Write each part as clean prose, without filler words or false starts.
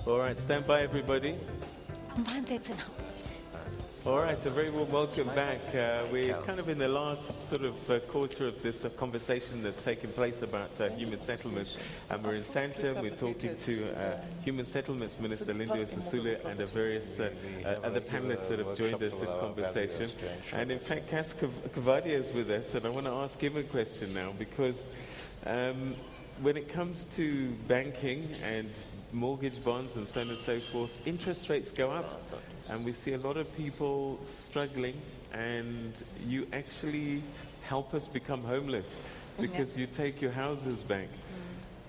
All right, stand by, everybody. All right, a very warm welcome back. We're kind of in the last sort of quarter of this conversation that's taken place about human settlements. And we're in Sandton. We're talking to Human Settlements Minister Lindiwe Sisulu and various other panelists that have joined us in conversation. And in fact, Coovadia is with us, and I want to ask him a question now, because when it comes to banking and mortgage bonds and so on and so forth, interest rates go up. And we see a lot of people struggling, and you actually help us become homeless because you take your houses back.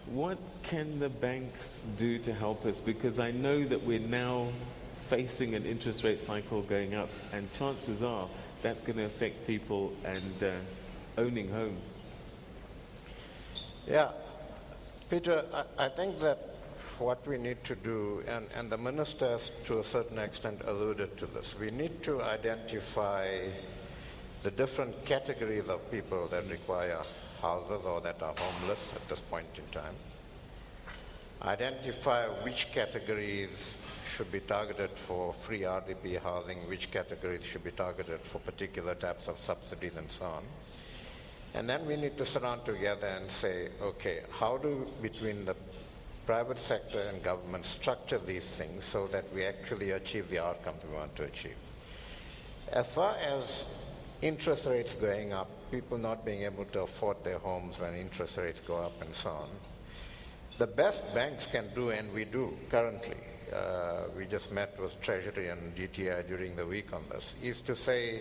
What can the banks do to help us? Because I know that we're now facing an interest rate cycle going up, and chances are that's going to affect people and owning homes. Yeah, Peter, I think that what we need to do, and the minister has to a certain extent alluded to this, we need to identify the different categories of people that require houses or that are homeless at this point in time. Identify which categories should be targeted for free RDP housing, which categories should be targeted for particular types of subsidies and so on. And then we need to sit down together and say, okay, how do, between the private sector and government, structure these things so that we actually achieve the outcomes we want to achieve. As far as interest rates going up, people not being able to afford their homes when interest rates go up and so on, the best banks can do, and we do currently, we just met with Treasury and DTI during the week on this, is to say,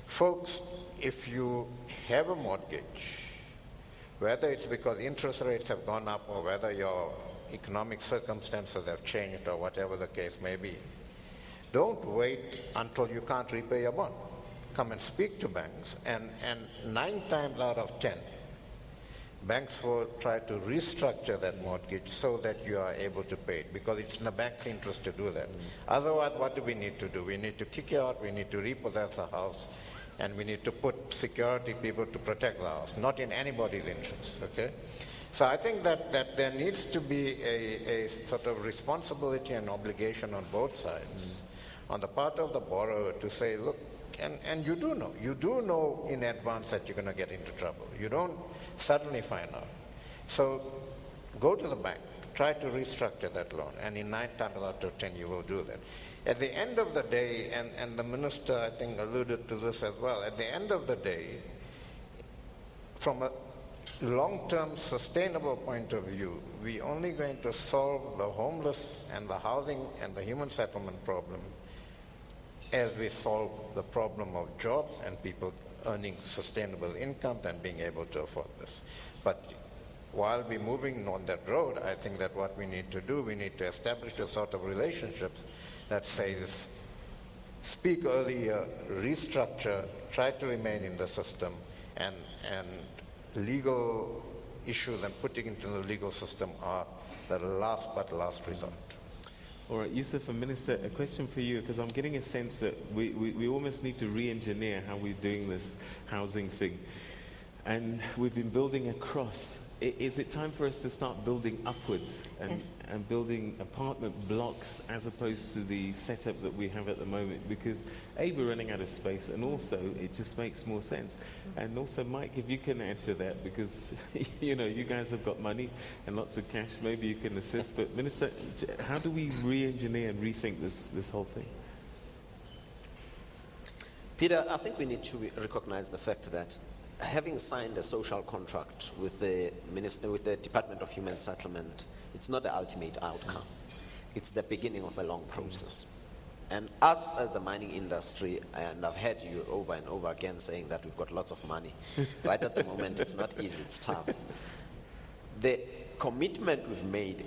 folks, if you have a mortgage, whether it's because interest rates have gone up or whether your economic circumstances have changed or whatever the case may be, don't wait until you can't repay your bond. Come and speak to banks, and 9 times out of 10, banks will try to restructure that mortgage so that you are able to pay it, because it's in the bank's interest to do that. Otherwise, what do we need to do? We need to kick you out, we need to repossess the house, and we need to put security people to protect the house, not in anybody's interest, okay? So I think that there needs to be a sort of responsibility and obligation on both sides, on the part of the borrower to say, look, and you do know in advance that you're going to get into trouble. You don't suddenly find out. So go to the bank, try to restructure that loan, and in 9 times out of 10 you will do that. At the end of the day, and the minister I think alluded to this as well, at the end of the day, from a long-term sustainable point of view, we're only going to solve the homeless and the housing and the human settlement problem as we solve the problem of jobs and people earning sustainable income and being able to afford this. But while we're moving on that road, I think that what we need to do, we need to establish a sort of relationships that says, speak earlier, restructure, try to remain in the system, and legal issues and putting into the legal system are the last resort. All right, Yusuf, Minister, a question for you, because I'm getting a sense that we almost need to re-engineer how we're doing this housing thing. And we've been building across. Is it time for us to start building upwards and building apartment blocks as opposed to the setup that we have at the moment? Because A, we're running out of space, and also it just makes more sense. And also, Mike, if you can add to that, because you know, you guys have got money and lots of cash, maybe you can assist. But Minister, how do we re-engineer and rethink this whole thing? Peter, I think we need to recognize the fact that having signed a social contract with the Department of Human Settlement, it's not the ultimate outcome. It's the beginning of a long process. And us as the mining industry, and I've heard you over and over again saying that we've got lots of money. Right at the moment, it's not easy, it's tough. The commitment we've made,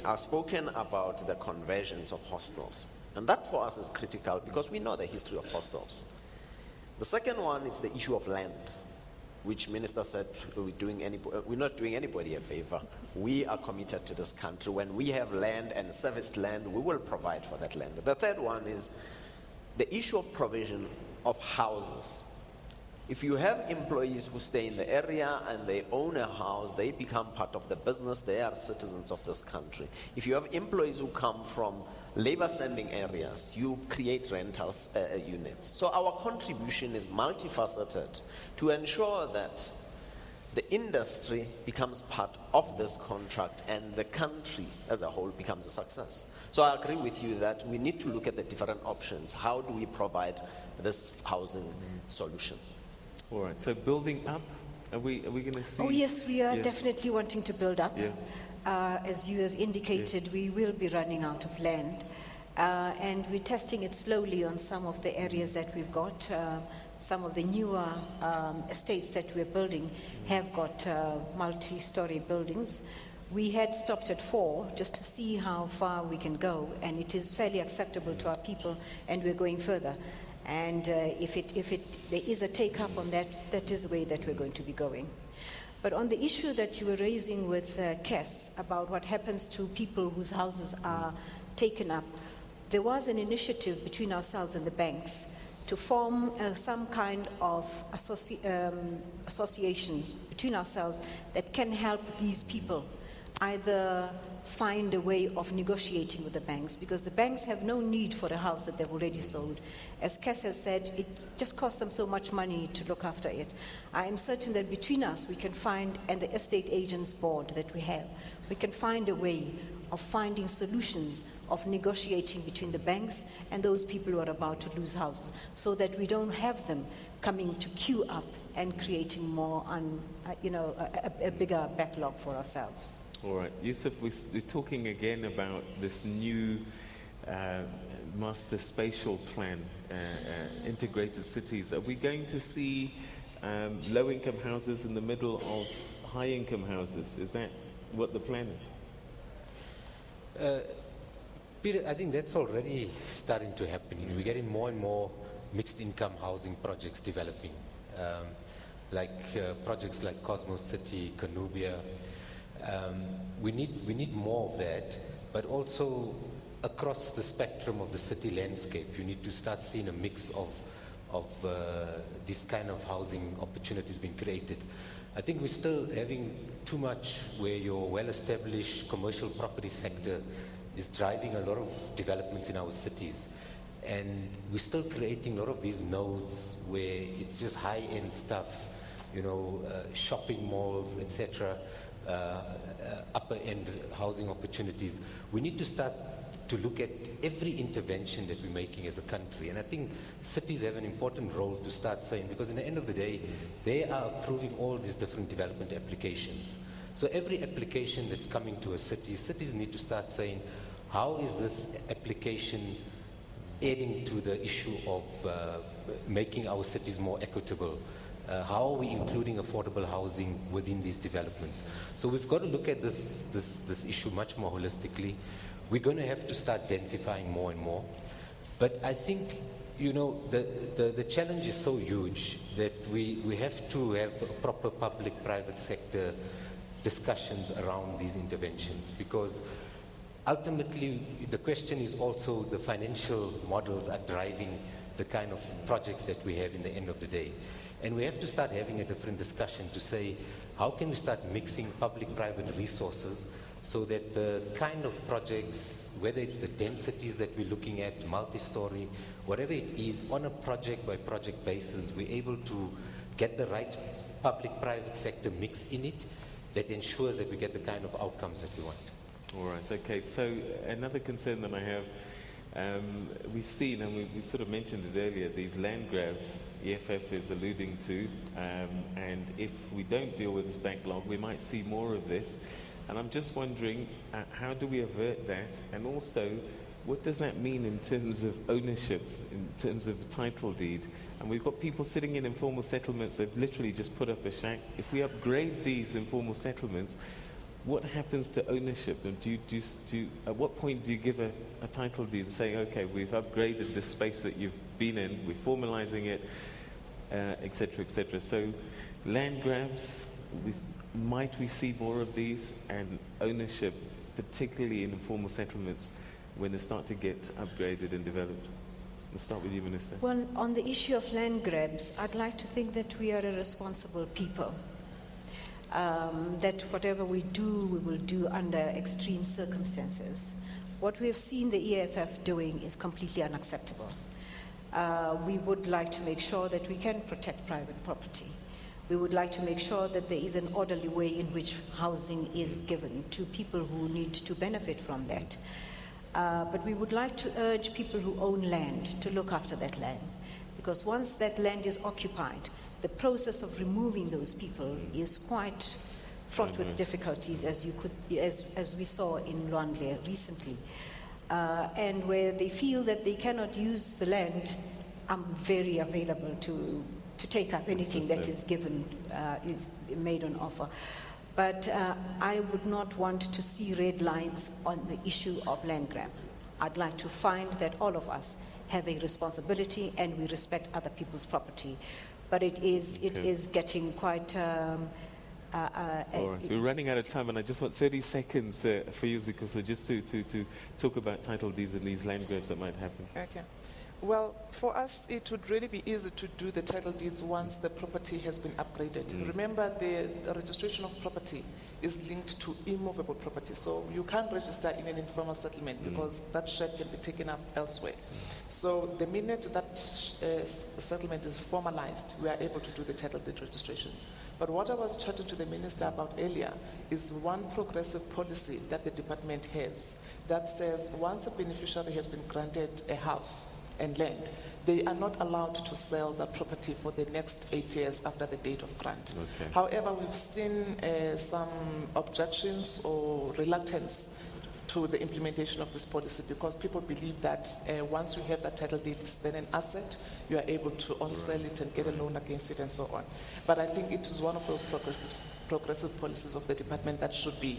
I've spoken about the conversions of hostels. And that for us is critical because we know the history of hostels. The second one is the issue of land, which Minister said we're not doing anybody a favor. We are committed to this country. When we have land and serviced land, we will provide for that land. The third one is the issue of provision of houses. If you have employees who stay in the area and they own a house, they become part of the business, they are citizens of this country. If you have employees who come from labor sending areas, you create rental units. So our contribution is multifaceted to ensure that the industry becomes part of this contract and the country as a whole becomes a success. So I agree with you that we need to look at the different options. How do we provide this housing solution? All right, so building up, are we going to see? Oh yes, we are definitely wanting to build up. Yeah. As you have indicated, we will be running out of land. And we're testing it slowly on some of the areas that we've got. Some of the newer estates that we're building have got multi-story buildings. We had stopped at 4 just to see how far we can go, and it is fairly acceptable to our people, and we're going further. And if there is a take-up on that, that is the way that we're going to be going. But on the issue that you were raising with Kes about what happens to people whose houses are taken up, there was an initiative between ourselves and the banks to form some kind of association between ourselves that can help these people either find a way of negotiating with the banks, because the banks have no need for a house that they've already sold. As Kes has said, it just costs them so much money to look after it. I am certain that between us we can find, and the estate agents board that we have, we can find a way of finding solutions of negotiating between the banks and those people who are about to lose houses, so that we don't have them coming to queue up and creating more, a bigger backlog for ourselves. All right, Yusuf, we're talking again about this new master spatial plan, integrated cities. Are we going to see low-income houses in the middle of high-income houses? Is that what the plan is? Peter, I think that's already starting to happen. We're getting more and more mixed-income housing projects developing, projects like Cosmos City, Conveyancers. We need more of that, but also across the spectrum of the city landscape, you need to start seeing a mix of this kind of housing opportunities being created. I think we're still having too much where your well-established commercial property sector is driving a lot of developments in our cities. And we're still creating a lot of these nodes where it's just high-end stuff, shopping malls, etc., upper-end housing opportunities. We need to start to look at every intervention that we're making as a country. And I think cities have an important role to start saying, because in the end of the day, they are approving all these different development applications. So every application that's coming to a city, cities need to start saying, how is this application adding to the issue of making our cities more equitable? How are we including affordable housing within these developments? So we've got to look at this issue much more holistically. We're going to have to start densifying more and more. But I think, the challenge is so huge that we have to have a proper public-private sector discussions around these interventions, because ultimately the question is also the financial models are driving the kind of projects that we have in the end of the day. And we have to start having a different discussion to say, how can we start mixing public-private resources so that the kind of projects, whether it's the densities that we're looking at, multi-story, whatever it is, on a project-by-project basis, we're able to get the right public-private sector mix in it that ensures that we get the kind of outcomes that we want. All right, okay, so another concern that I have, we've seen, and we sort of mentioned it earlier, these land grabs EFF is alluding to, and if we don't deal with this backlog, we might see more of this. And I'm just wondering, how do we avert that? And also, what does that mean in terms of ownership, in terms of title deed? And we've got people sitting in informal settlements, they've literally just put up a shack. If we upgrade these informal settlements, what happens to ownership? And at what point do you give a title deed and say, okay, we've upgraded the space that you've been in, we're formalizing it, et cetera, et cetera. So land grabs, might we see more of these, and ownership, particularly in informal settlements, when they start to get upgraded and developed? Let's start with you, Minister. Well, on the issue of land grabs, I'd like to think that we are a responsible people. That whatever we do, we will do under extreme circumstances. What we have seen the EFF doing is completely unacceptable. We would like to make sure that we can protect private property. We would like to make sure that there is an orderly way in which housing is given to people who need to benefit from that. But we would like to urge people who own land to look after that land. Because once that land is occupied, the process of removing those people is quite fraught with difficulties, as we saw in Lwandle recently. And where they feel that they cannot use the land, I'm very available to take up anything that is given, is made on offer. But I would not want to see red lines on the issue of land grab. I'd like to find that all of us have a responsibility and we respect other people's property. But it is getting quite... All right, we're running out of time, and I just want 30 seconds for you, Zukiswa, just to talk about title deeds and these land grabs that might happen. Okay. Well, for us, it would really be easy to do the title deeds once the property has been upgraded. Remember, the registration of property is linked to immovable property. So you can't register in an informal settlement because that shed can be taken up elsewhere. So the minute that settlement is formalized, we are able to do the title deed registrations. But what I was chatting to the minister about earlier is one progressive policy that the department has that says once a beneficiary has been granted a house and land, they are not allowed to sell the property for the next 8 years after the date of grant. Okay. However, we've seen some objections or reluctance to the implementation of this policy because people believe that once you have that title deed, it's then an asset, you are able to on-sell it and get a loan against it and so on. But I think it is one of those progressive policies of the department that should be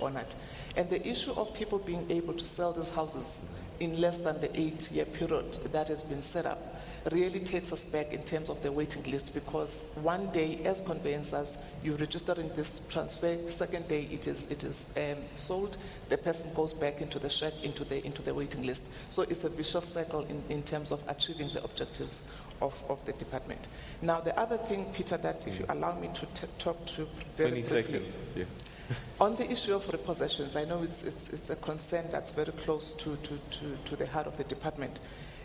honored. And the issue of people being able to sell these houses in less than the 8-year period that has been set up really takes us back in terms of the waiting list, because one day as conveyancers you're registering this transfer, second day it is sold, the person goes back into the shed, into the waiting list. So it's a vicious cycle in terms of achieving the objectives of the department. Now the other thing, Peter, that if you allow me to talk to very 20 briefly. seconds. Yeah. On the issue of repossessions, I know it's a concern that's very close to the heart of the department.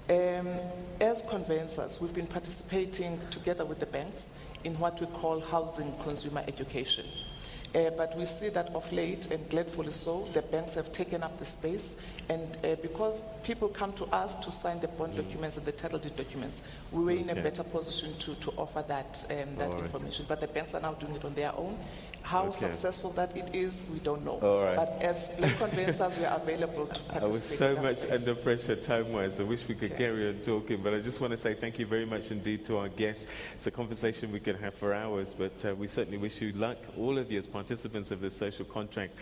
As conveyancers, we've been participating together with the banks in what we call housing consumer education. But we see that of late, and gladfully so, the banks have taken up the space, and because people come to us to sign the bond documents and the title deed documents, we were in a better position to offer that information. But the banks are now doing it on their own. How successful that it is, we don't know. But as black conveyancers, we are available to participate. I was so in that much space. under pressure time-wise. I wish we could carry on talking, but I just want to say thank you very much indeed to our guests. It's a conversation we could have for hours, but we certainly wish you luck, all of you as participants of this social contract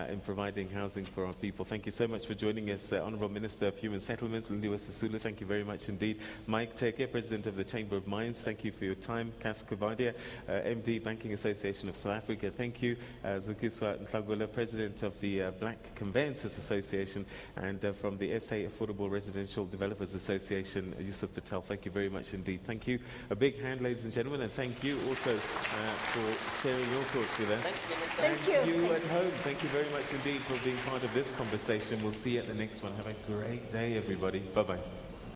in providing housing for our people. Thank you so much for joining us, Honourable Minister of Human Settlements, Lindiwe Sisulu. Thank you very much indeed. Mike Teke, President of the Chamber of Mines, thank you for your time. Coovadia, MD, Banking Association of South Africa, thank you. Zukiswa Ntlangula, President of the Black Conveyancers Association, and from the SA Affordable Residential Developers Association, Yusuf Patel, thank you very much indeed. Thank you. A big hand, ladies and gentlemen, and thank you also for sharing your thoughts with us. Thanks, Minister. Thank you. You at home, thank you very much indeed for being part of this conversation. We'll see you at the next one. Have a great day, everybody. Bye-bye.